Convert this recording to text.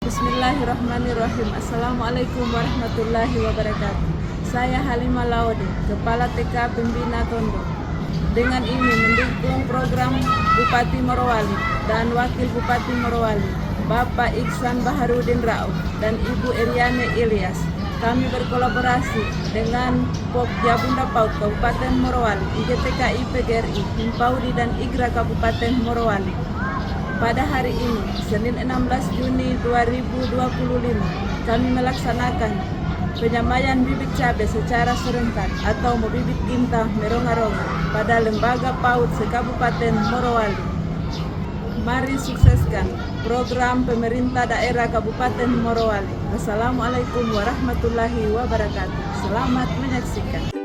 Bismillahirrahmanirrahim. Assalamualaikum warahmatullahi wabarakatuh. Saya Halimah Laude, Kepala TK Pembina Tondo. Dengan ini mendukung program Bupati Morowali dan Wakil Bupati Morowali, Bapak Iksan Baharudin Rauf dan Ibu Eriane Ilyas. Kami berkolaborasi dengan Pokja Bunda Paut Kabupaten Morowali, IGTKI PGRI, Himpaudi dan IGRA Kabupaten Morowali. Pada hari ini, Senin 16 Juni 2025, kami melaksanakan penyamaian bibit cabai secara serentak atau membibit gintah meronga-ronga pada Lembaga PAUD se-Kabupaten Morowali. Mari sukseskan program pemerintah daerah Kabupaten Morowali. Wassalamualaikum warahmatullahi wabarakatuh. Selamat menyaksikan.